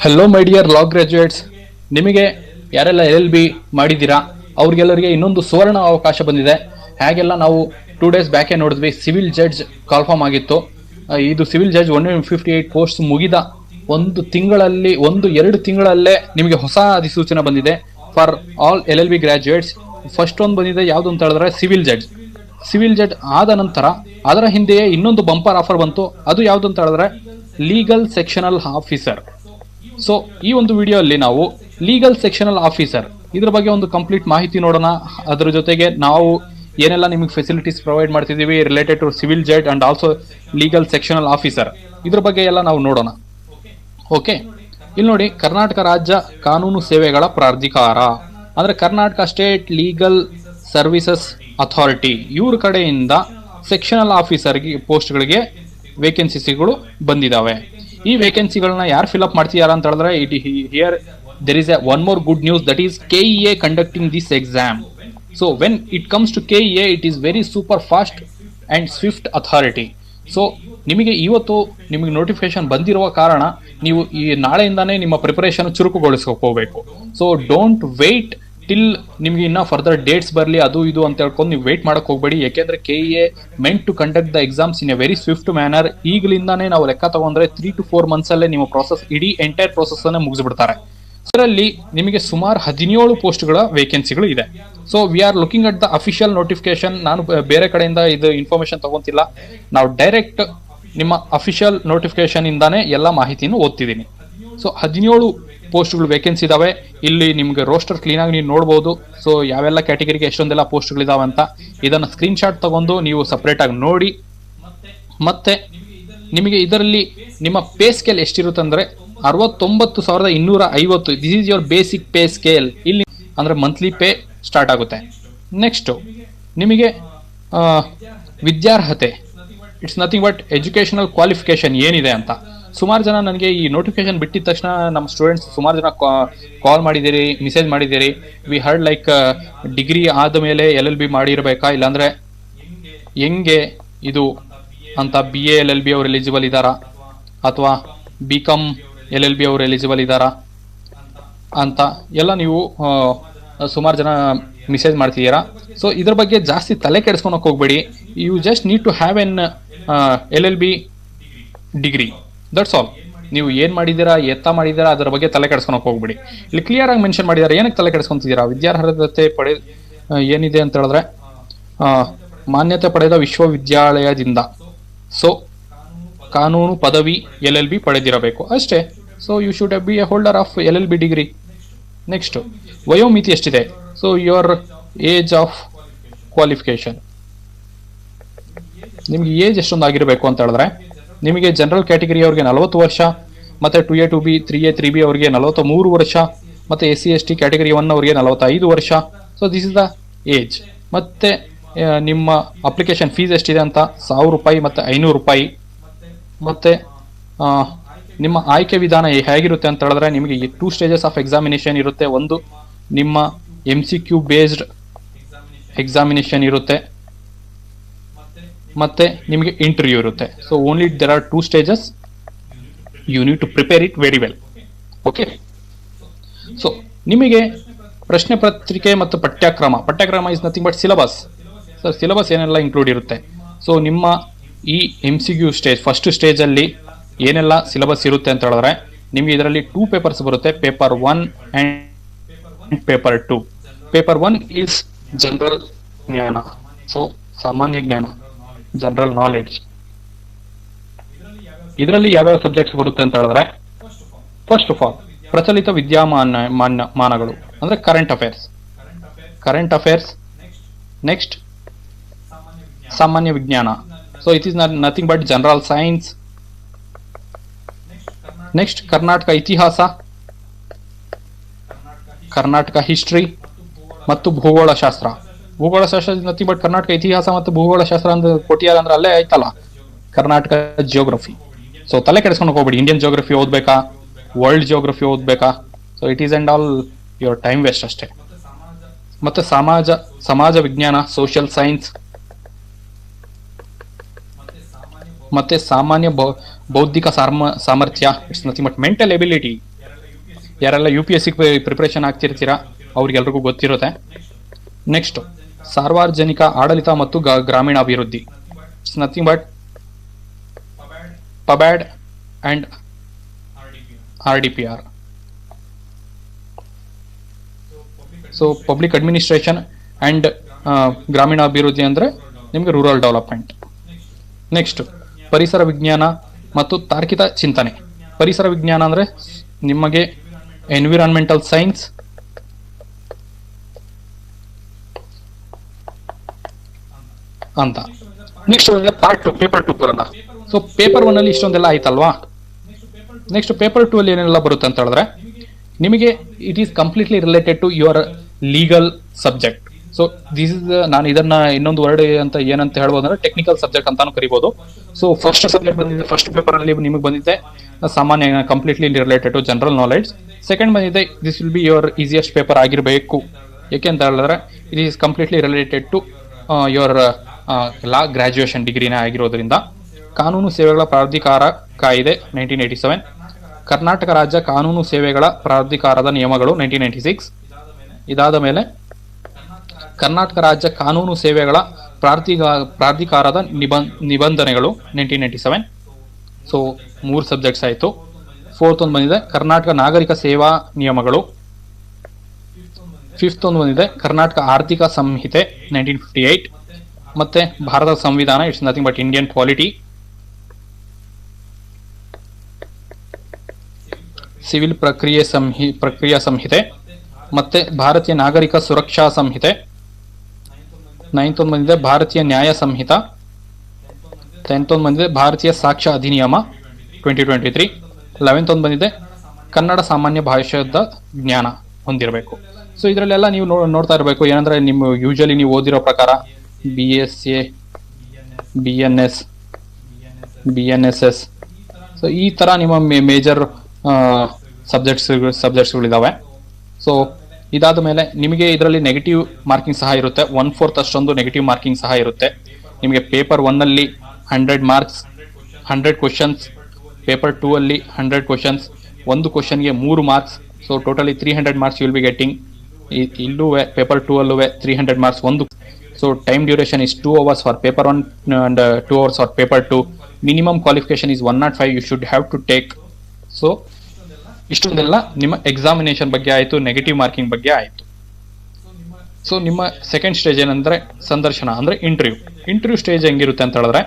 Hello my dear law graduates, ನಿಮಗೆ ಯಾರೆಲ್ಲ LLB ಮಾಡಿದ್ದೀರಾ ಅವ್ರಿಗೆಲ್ಲರಿಗೆ ಇನ್ನೊಂದು ಸುವರ್ಣ ಅವಕಾಶ ಬಂದಿದೆ. ಹಾಗೆಲ್ಲ ನಾವು 2 ಡೇಸ್ ಬ್ಯಾಕೆ ನೋಡಿದ್ವಿ, ಸಿವಿಲ್ ಜಡ್ಜ್ ಕಾಲ್ಫಾರ್ಮ್ ಆಗಿತ್ತು. ಇದು ಸಿವಿಲ್ ಜಡ್ಜ್ 158 ಪೋಸ್ಟ್ ಮುಗಿದ ಎರಡು ತಿಂಗಳಲ್ಲೇ ನಿಮಗೆ ಹೊಸ ಅಧಿಸೂಚನೆ ಬಂದಿದೆ for all LLB graduates. First ಒಂದು ಬಂದಿದೆ, ಯಾವುದು ಅಂತ ಹೇಳಿದ್ರೆ ಸಿವಿಲ್ ಜಡ್ಜ್ ಆದ ನಂತರ ಅದರ ಹಿಂದೆಯೇ ಇನ್ನೊಂದು ಬಂಪರ್ ಆಫರ್ ಬಂತು. ಅದು ಯಾವುದು ಅಂತ ಹೇಳಿದ್ರೆ ಲೀಗಲ್ ಸೆಕ್ಷನಲ್ ಆಫೀಸರ್. ಸೊ ಈ ಒಂದು ವಿಡಿಯೋ ಅಲ್ಲಿ ನಾವು ಲೀಗಲ್ ಸೆಕ್ಷನಲ್ ಆಫೀಸರ್ ಇದ್ರ ಬಗ್ಗೆ ಒಂದು ಕಂಪ್ಲೀಟ್ ಮಾಹಿತಿ ನೋಡೋಣ. ಅದರ ಜೊತೆಗೆ ನಾವು ಏನೆಲ್ಲ ನಿಮಗೆ ಫೆಸಿಲಿಟೀಸ್ ಪ್ರೊವೈಡ್ ಮಾಡ್ತಿದ್ದೀವಿ related to civil judge and also legal sectional officer, ಇದ್ರ ಬಗ್ಗೆ ಎಲ್ಲ ನಾವು ನೋಡೋಣ. ಓಕೆ, ಇಲ್ಲಿ ನೋಡಿ, ಕರ್ನಾಟಕ ರಾಜ್ಯ ಕಾನೂನು ಸೇವೆಗಳ ಪ್ರಾಧಿಕಾರ ಅಂದ್ರೆ Karnataka state legal services authority, ಇವ್ರ ಕಡೆಯಿಂದ ಸೆಕ್ಷನಲ್ ಆಫೀಸರ್ ಪೋಸ್ಟ್ಗಳಿಗೆ ವೇಕೆನ್ಸಿಗಳು ಬಂದಿದ್ದಾವೆ. ಈ ವೇಕೆನ್ಸಿಗಳನ್ನ ಯಾರು ಫಿಲ್ ಅಪ್ ಮಾಡ್ತಿದಾರ ಅಂತ ಹೇಳಿದ್ರೆ here there is one more good news, that is KEA conducting this exam. So when it comes to KEA, it is very super fast and swift authority. So ನಿಮಗೆ ಇವತ್ತು ನಿಮಗೆ notification ಬಂದಿರುವ ಕಾರಣ ನೀವು ಈ ನಾಳೆಯಿಂದಾನೇ ನಿಮ್ಮ ಪ್ರಿಪರೇಷನ್ ಚುರುಕುಗೊಳಿಸ್ಕೋಬೇಕು. ಸೊ ಡೋಂಟ್ ವೇಟ್ ಟಿಲ್ ನಿಮ್ಗೆ ಇನ್ನ ಫರ್ದರ್ ಡೇಟ್ಸ್ ಬರಲಿ ಅದು ಇದು ಅಂತ ಹೇಳ್ಕೊಂಡು ನೀವು ವೇಟ್ ಮಾಡಕ್ ಹೋಗ್ಬೇಡಿ. ಯಾಕೆಂದ್ರೆ KEA meant to conduct the exams in a very swift manner. ಈಗಲಿಂದಾನೇ ನಾವು ಲೆಕ್ಕ ತಗೊಂಡ್ರೆ 3 to 4 months ಅಲ್ಲೇ ನಿಮ್ಮ ಪ್ರೋಸೆಸ್ ಇಡೀ ಎಂಟೈರ್ ಪ್ರೋಸೆಸ್ ಅನ್ನ ಮುಗಿಸ್ಬಿಡ್ತಾರೆ. ಇದರಲ್ಲಿ ನಿಮಗೆ ಸುಮಾರು 17 ಪೋಸ್ಟ್ಗಳ ವೇಕೆನ್ಸಿಗಳು ಇದೆ. So we are looking at the official notification. ನಾನು ಬೇರೆ ಕಡೆಯಿಂದ ಇದು ಇನ್ಫಾರ್ಮೇಶನ್ ತಗೊಂತಿಲ್ಲ, ನಾವು ಡೈರೆಕ್ಟ್ ನಿಮ್ಮ ಅಫಿಷಿಯಲ್ ನೋಟಿಫಿಕೇಶನ್ ಇಂದಾನೇ ಎಲ್ಲ ಮಾಹಿತಿಯನ್ನು ಓದ್ತಿದ್ದೀನಿ. ಸೊ 17 ಪೋಸ್ಟ್ಗಳು ವೇಕೆನ್ಸಿ ಇದಾವೆ. ಇಲ್ಲಿ ನಿಮ್ಗೆ ರೋಸ್ಟರ್ ಕ್ಲೀನ್ ಆಗಿ ನೀವು ನೋಡಬಹುದು. ಸೊ ಯಾವೆಲ್ಲ ಕ್ಯಾಟಗರಿಗೆ ಎಷ್ಟೊಂದೆಲ್ಲ ಪೋಸ್ಟ್ಗಳಿದಾವೆ ಅಂತ ಇದನ್ನ ಸ್ಕ್ರೀನ್ ಶಾಟ್ ತಗೊಂಡು ನೀವು ಸಪರೇಟ್ ಆಗಿ ನೋಡಿ. ಮತ್ತೆ ನಿಮಗೆ ಇದರಲ್ಲಿ ನಿಮ್ಮ ಪೇ ಸ್ಕೇಲ್ ಎಷ್ಟಿರುತ್ತೆ ಅಂದ್ರೆ 69,250. This is your basic pay scale. ಇಲ್ಲಿ ಅಂದ್ರೆ ಮಂತ್ಲಿ ಪೇ ಸ್ಟಾರ್ಟ್ ಆಗುತ್ತೆ. ನೆಕ್ಸ್ಟ್ ನಿಮಗೆ ವಿದ್ಯಾರ್ಹತೆ, it's nothing but educational qualification ಏನಿದೆ ಅಂತ. ಸುಮಾರು ಜನ ನನಗೆ ಈ ನೋಟಿಫಿಕೇಶನ್ ಬಿಟ್ಟಿದ ತಕ್ಷಣ ನಮ್ಮ ಸ್ಟೂಡೆಂಟ್ಸ್ ಸುಮಾರು ಜನ ಕಾಲ್ ಮಾಡಿದ್ದೀರಿ, ಮೆಸೇಜ್ ಮಾಡಿದ್ದೀರಿ. ವಿ ಹರ್ಡ್ ಲೈಕ್ ಡಿಗ್ರಿ ಆದ ಮೇಲೆ LLB ಮಾಡಿರ್ಬೇಕಾ, ಇಲ್ಲಾಂದ್ರೆ ಹೆಂಗೆ ಇದು ಅಂತ, BA LLB ಅವ್ರು ಎಲಿಜಿಬಲ್ ಇದ್ದಾರಾ ಅಥವಾ BCom LLB ಅವ್ರು ಎಲಿಜಿಬಲ್ ಇದ್ದಾರಾ ಅಂತ ಎಲ್ಲ ನೀವು ಸುಮಾರು ಜನ ಮೆಸೇಜ್ ಮಾಡ್ತಿದ್ದೀರಾ. ಸೊ ಇದ್ರ ಬಗ್ಗೆ ಜಾಸ್ತಿ ತಲೆ ಕೆಡಿಸ್ಕೊಳಕ್ ಹೋಗ್ಬೇಡಿ. You just need to have an LLB degree, that's all. ನೀವು ಏನ್ ಮಾಡಿದ್ದೀರಾ, ಮಾಡಿದ್ದೀರಾ ಅದರ ಬಗ್ಗೆ ತಲೆ ಕೆಡಿಸ್ಕೊಳಕ್ ಹೋಗ್ಬಿಡಿ. ಇಲ್ಲಿ ಕ್ಲಿಯರ್ ಆಗಿ ಮೆನ್ಷನ್ ಮಾಡಿದ್ದಾರೆ. ಏನಕ್ಕೆ ತಲೆ ಕೆಡಿಸ್ಕೊಂತಿದ್ದೀರಾ? ವಿದ್ಯಾರ್ಹತೆ ಏನಿದೆ ಅಂತ ಹೇಳಿದ್ರೆ ಮಾನ್ಯತೆ ಪಡೆದ ವಿಶ್ವವಿದ್ಯಾಲಯದಿಂದ, ಸೊ ಕಾನೂನು ಪದವಿ LLB ಪಡೆದಿರಬೇಕು ಅಷ್ಟೇ. So you should be a holder of LLB degree. Next ವಯೋಮಿತಿ ಎಷ್ಟಿದೆ? So your age of qualification, ನಿಮ್ಗೆ ಏಜ್ ಎಷ್ಟೊಂದು ಆಗಿರಬೇಕು ಅಂತ ಹೇಳಿದ್ರೆ ನಿಮಗೆ ಜನರಲ್ ಕ್ಯಾಟಗರಿ ಅವ್ರಿಗೆ 40 ವರ್ಷ, ಮತ್ತೆ 2A 2B 3A 3B ಅವರಿಗೆ 43 ವರ್ಷ, ಮತ್ತೆ SC ST ಕ್ಯಾಟಗರಿ 1 ಅವರಿಗೆ 45 ವರ್ಷ. So this is the age. ಮತ್ತೆ ನಿಮ್ಮ ಅಪ್ಲಿಕೇಶನ್ ಫೀಸ್ ಎಷ್ಟಿದೆ ಅಂತ ₹1,000 ಮತ್ತೆ ₹500. ಮತ್ತೆ ನಿಮ್ಮ ಆಯ್ಕೆ ವಿಧಾನ ಹೇಗಿರುತ್ತೆ ಅಂತ ಹೇಳಿದ್ರೆ ನಿಮಗೆ 2 stages ಆಫ್ ಎಕ್ಸಾಮಿನೇಷನ್ ಇರುತ್ತೆ. ಒಂದು ನಿಮ್ಮ MCQ ಬೇಸ್ಡ್ ಎಕ್ಸಾಮಿನೇಷನ್ ಇರುತ್ತೆ, ಮತ್ತೆ ನಿಮಗೆ ಇಂಟರ್ವ್ಯೂ ಇರುತ್ತೆ. So only there are 2 stages. You need to prepare it very well. Okay, so ನಿಮಗೆ ಪ್ರಶ್ನೆ ಪತ್ರಿಕೆ ಮತ್ತು ಪಠ್ಯಕ್ರಮ is nothing but syllabus. Sir syllabus ಏನೆಲ್ಲ ಇನ್ಕ್ಲೂಡ್ ಇರುತ್ತೆ? ಸೊ ನಿಮ್ಮ ಈ MCQ ಸ್ಟೇಜ್ ಫಸ್ಟ್ ಸ್ಟೇಜ್ ಅಲ್ಲಿ ಏನೆಲ್ಲ ಸಿಲೆಬಸ್ ಇರುತ್ತೆ ಅಂತ ಹೇಳಿದ್ರೆ ನಿಮ್ಗೆ ಇದರಲ್ಲಿ 2 ಪೇಪರ್ಸ್ ಬರುತ್ತೆ, paper 1 and paper 2. Paper 1 is general ಜ್ಞಾನ, ಸೊ ಸಾಮಾನ್ಯ ಜ್ಞಾನ, ಜನರಲ್ ನಾಲೆಡ್ಜ್. ಇದರಲ್ಲಿ ಯಾವ್ಯಾವ ಸಬ್ಜೆಕ್ಟ್ಸ್ ಬರುತ್ತೆ ಅಂತ ಹೇಳಿದ್ರೆ ಫಸ್ಟ್ ಆಫ್ ಆಲ್ ಪ್ರಚಲಿತ ವಿದ್ಯಮಾನಗಳು ಅಂದ್ರೆ ಕರೆಂಟ್ ಅಫೇರ್ಸ್. ನೆಕ್ಸ್ಟ್ ಸಾಮಾನ್ಯ ವಿಜ್ಞಾನ, so it is nothing but general science. Next Karnataka ಇತಿಹಾಸ, ಕರ್ನಾಟಕ ಹಿಸ್ಟ್ರಿ ಮತ್ತು ಭೂಗೋಳಶಾಸ್ತ್ರ ನಥಿಂಗ್ ಬಟ್ ಕರ್ನಾಟಕ ಇತಿಹಾಸ ಮತ್ತು ಭೂಗೋಳಶಾಸ್ತ್ರ ಅಂತ ಕೊಟ್ಟಿಯಾರ ಅಂದ್ರೆ ಅಲ್ಲೇ ಆಯ್ತಲ್ಲ ಕರ್ನಾಟಕ ಜಿಯೋಗ್ರಫಿ. ಸೊ ತಲೆ ಕೆಡಿಸ್ಕೊಂಡು ಹೋಗ್ಬೇಡಿ, ಇಂಡಿಯನ್ ಜಿಯೋಗ್ರಫಿ ಓದ್ಬೇಕಾ, ವರ್ಲ್ಡ್ ಜಿಯೋಗ್ರಫಿ ಓದ್ಬೇಕಾ. So it is and all your time waste ಅಷ್ಟೇ. ಮತ್ತೆ ಸಮಾಜ ವಿಜ್ಞಾನ, ಸೋಷಿಯಲ್ ಸೈನ್ಸ್, ಮತ್ತೆ ಸಾಮಾನ್ಯ ಬೌದ್ಧಿಕ ಸಾಮರ್ಥ್ಯ, it's nothing but mental ability. ಯಾರೆಲ್ಲ UPSC ಪ್ರಿಪ್ರೇಷನ್ ಆಗ್ತಿರ್ತೀರಾ ಅವ್ರಿಗೆಲ್ರಿಗೂ ಗೊತ್ತಿರುತ್ತೆ. ನೆಕ್ಸ್ಟ್ ಸಾರ್ವಜನಿಕ ಆಡಳಿತ ಮತ್ತು ಗ್ರಾಮೀಣಾಭಿವೃದ್ಧಿ. It's nothing but pub ad and RDPR. So public administration and ಗ್ರಾಮೀಣಾಭಿವೃದ್ಧಿ ಅಂದ್ರೆ ನಿಮಗೆ ರೂರಲ್ ಡೆವಲಪ್ಮೆಂಟ್. ನೆಕ್ಸ್ಟ್ ಪರಿಸರ ವಿಜ್ಞಾನ ಮತ್ತು ತಾರ್ಕಿಕ ಚಿಂತನೆ. ಪರಿಸರ ವಿಜ್ಞಾನ ಅಂದ್ರೆ ನಿಮಗೆ ಎನ್ವಿರಾನ್ಮೆಂಟಲ್ ಸೈನ್ಸ್ ಅಂತ. ನೆಕ್ಸ್ಟ್ ಪಾರ್ಟ್ 2 ಪೇಪರ್ 2 ಬರೋಣ. ಸೊ ಪೇಪರ್ 1 ಅಲ್ಲಿ ಇಷ್ಟೊಂದೆಲ್ಲ ಆಯ್ತಲ್ವಾ. ನೆಕ್ಸ್ಟ್ ಪೇಪರ್ 2 ಅಲ್ಲಿ ಏನೆಲ್ಲ ಬರುತ್ತೆ ಅಂತ ಹೇಳಿದ್ರೆ ನಿಮಗೆ it is completely related to your legal subject. So this is ನಾನು ಇದನ್ನ ಇನ್ನೊಂದು ವರ್ಡ್ ಅಂತ ಏನಂತ ಹೇಳ್ಬೋದು ಅಂದ್ರೆ ಟೆಕ್ನಿಕಲ್ ಸಬ್ಜೆಕ್ಟ್ ಅಂತಾನು ಕರಿಬಹುದು. ಸೊ ಫಸ್ಟ್ ಸಬ್ಜೆಕ್ಟ್ ಬಂದಿದೆ, ಫಸ್ಟ್ ಪೇಪರ್ ಅಲ್ಲಿ ನಿಮಗೆ ಬಂದಿದೆ ಸಾಮಾನ್ಯ completely related to general knowledge. Second ಬಂದಿದೆ this will be your easiest paper ಆಗಿರಬೇಕು. ಯಾಕೆ ಅಂತ ಹೇಳಿದ್ರೆ it is completely related to your law graduation ಡಿಗ್ರಿನೇ ಆಗಿರೋದ್ರಿಂದ. ಕಾನೂನು ಸೇವೆಗಳ ಪ್ರಾಧಿಕಾರ ಕಾಯ್ದೆ 1987, ಕರ್ನಾಟಕ ರಾಜ್ಯ ಕಾನೂನು ಸೇವೆಗಳ ಪ್ರಾಧಿಕಾರದ ನಿಯಮಗಳು 1996. ಇದಾದ ಮೇಲೆ ಕರ್ನಾಟಕ ರಾಜ್ಯ ಕಾನೂನು ಸೇವೆಗಳ ಪ್ರಾಧಿಕಾರದ ನಿಬಂಧನೆಗಳು 1997. ಸೊ 3 ಸಬ್ಜೆಕ್ಟ್ಸ್ ಆಯಿತು. ಫೋರ್ತ್ ಒಂದು ಬಂದಿದೆ ಕರ್ನಾಟಕ ನಾಗರಿಕ ಸೇವಾ ನಿಯಮಗಳು. ಫಿಫ್ತ್ ಒಂದು ಬಂದಿದೆ ಕರ್ನಾಟಕ ಆರ್ಥಿಕ ಸಂಹಿತೆ 1958. ಮತ್ತೆ ಭಾರತದ ಸಂವಿಧಾನ, it's nothing but Indian polity. Civil ಪ್ರಕ್ರಿಯಾ ಸಂಹಿತೆ, ಮತ್ತೆ ಭಾರತೀಯ ನಾಗರಿಕ ಸುರಕ್ಷಾ ಸಂಹಿತೆ. 9th ಒಂದು ಬಂದಿದೆ ಭಾರತೀಯ ನ್ಯಾಯ ಸಂಹಿತ. 10th ಒಂದು ಬಂದಿದೆ ಭಾರತೀಯ ಸಾಕ್ಷ್ಯ ಅಧಿನಿಯಮ 2023. 11th ಒಂದು ಬಂದಿದೆ ಕನ್ನಡ ಸಾಮಾನ್ಯ ಭಾಷೆಯ ಜ್ಞಾನ ಹೊಂದಿರಬೇಕು. ಸೊ ಇದರಲ್ಲೆಲ್ಲ ನೀವು ನೋಡ್ತಾ ಇರಬೇಕು. ಏನಂದ್ರೆ ನಿಮ್ಮ ಯೂಶಲಿ ನೀವು ಓದಿರೋ ಪ್ರಕಾರ BSA, BNS, BNSS, ಸೊ ಈ ತರ ನಿಮ್ಮ ಮೇಜರ್ ಸಬ್ಜೆಕ್ಟ್ಸ್ಗಳಿದಾವೆ. ಸೊ ಇದಾದ ಮೇಲೆ ನಿಮಗೆ ಇದರಲ್ಲಿ ನೆಗೆಟಿವ್ ಮಾರ್ಕಿಂಗ್ ಸಹ ಇರುತ್ತೆ. 1/4 ಅಷ್ಟೊಂದು ನೆಗೆಟಿವ್ ಮಾರ್ಕಿಂಗ್ ಸಹ ಇರುತ್ತೆ. ನಿಮಗೆ ಪೇಪರ್ 1 ಅಲ್ಲಿ 100 ಮಾರ್ಕ್ಸ್, 100 ಕ್ವಶನ್ಸ್. ಪೇಪರ್ 2 ಅಲ್ಲಿ 100 ಕ್ವಶನ್ಸ್, ಒಂದು ಕ್ವಶನ್ಗೆ 3 marks. So totally 300 marks you will be getting. ಇಲ್ಲೂ ಪೇಪರ್ 2 ಅಲ್ಲೂ 300 ಮಾರ್ಕ್ಸ್ ಒಂದು. So time duration is 2 hours for paper 1 and 2 hours for paper 2. Minimum qualification is 105 you should have to take. So ಇಷ್ಟೊಂದೆಲ್ಲ ನಿಮ್ಮ examination ಬಗ್ಗೆ ಆಯಿತು, negative marking ಬಗ್ಗೆ ಆಯಿತು. So ನಿಮ್ಮ ಸೆಕೆಂಡ್ ಸ್ಟೇಜ್ ಏನಂದ್ರೆ ಸಂದರ್ಶನ ಅಂದ್ರೆ ಇಂಟರ್ವ್ಯೂ ಸ್ಟೇಜ್ ಹೆಂಗಿರುತ್ತೆ ಅಂತ ಹೇಳಿದ್ರೆ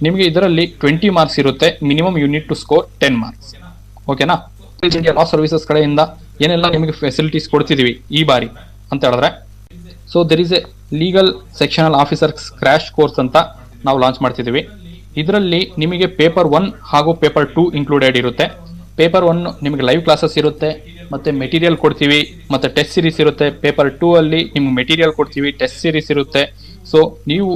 ನಿಮಗೆ ಇದರಲ್ಲಿ 20 ಮಾರ್ಕ್ಸ್ ಇರುತ್ತೆ. Minimum you need to score 10 marks. ಓಕೆನಾ. ಇಂಡಿಯಾ ಲಾ ಸರ್ವಿಸಸ್ ಕಡೆಯಿಂದ ಏನೆಲ್ಲ ನಿಮಗೆ ಫೆಸಿಲಿಟೀಸ್ ಕೊಡ್ತಿದೀವಿ ಈ ಬಾರಿ ಅಂತ ಹೇಳಿದ್ರೆ, so there is a legal sectional officer crash course ಅಂತ ನಾವು ಲಾಂಚ್ ಮಾಡ್ತಿದ್ದೀವಿ. ಇದರಲ್ಲಿ ನಿಮಗೆ ಪೇಪರ್ 1 ಹಾಗೂ ಪೇಪರ್ 2 ಇನ್ಕ್ಲೂಡೆಡ್ ಇರುತ್ತೆ. ಪೇಪರ್ 1 ನಿಮಗೆ ಲೈವ್ ಕ್ಲಾಸಸ್ ಇರುತ್ತೆ, ಮತ್ತೆ ಮೆಟೀರಿಯಲ್ ಕೊಡ್ತೀವಿ, ಮತ್ತೆ ಟೆಸ್ಟ್ ಸೀರೀಸ್ ಇರುತ್ತೆ. ಪೇಪರ್ 2 ಅಲ್ಲಿ ನಿಮ್ಗೆ ಮೆಟೀರಿಯಲ್ ಕೊಡ್ತೀವಿ, ಟೆಸ್ಟ್ ಸೀರೀಸ್ ಇರುತ್ತೆ. ಸೊ ನೀವು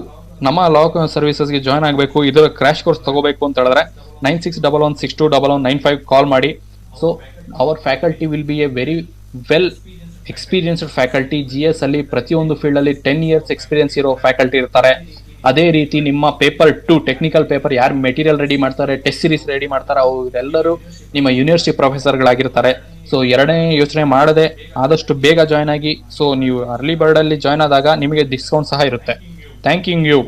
ನಮ್ಮ ಲಾ ಸರ್ವಿಸಸ್ಗೆ ಜಾಯ್ನ್ ಆಗಬೇಕು, ಇದರ ಕ್ರ್ಯಾಶ್ ಕೋರ್ಸ್ ತಗೋಬೇಕು ಅಂತ ಹೇಳಿದ್ರೆ 9611621195 ಕಾಲ್ ಮಾಡಿ. So our faculty will be A very well experienced faculty. GS ಅಲ್ಲಿ ಪ್ರತಿಯೊಂದು ಫೀಲ್ಡ್ ಅಲ್ಲಿ 10 ಇಯರ್ಸ್ ಎಕ್ಸ್ಪೀರಿಯನ್ಸ್ ಇರೋ ಫ್ಯಾಕಲ್ಟಿ ಇರ್ತಾರೆ. ಅದೇ ರೀತಿ ನಿಮ್ಮ ಪೇಪರ್ 2 ಟೆಕ್ನಿಕಲ್ ಪೇಪರ್ ಯಾರು ಮೆಟೀರಿಯಲ್ ರೆಡಿ ಮಾಡ್ತಾರೆ, ಟೆಸ್ಟ್ ಸೀರೀಸ್ ರೆಡಿ ಮಾಡ್ತಾರೆ, ಅವರೆಲ್ಲರೂ ನಿಮ್ಮ ಯೂನಿವರ್ಸಿಟಿ ಪ್ರೊಫೆಸರ್ಗಳಾಗಿರ್ತಾರೆ. ಸೊ ಎರಡನೇ ಯೋಚನೆ ಮಾಡದೆ ಆದಷ್ಟು ಬೇಗ ಜಾಯ್ನ್ ಆಗಿ. ಸೊ ನೀವು ಅರ್ಲಿ ಬರ್ಡ್ ಅಲ್ಲಿ ಜಾಯ್ನ್ ಆದಾಗ ನಿಮಗೆ ಡಿಸ್ಕೌಂಟ್ ಸಹ ಇರುತ್ತೆ. Thank you.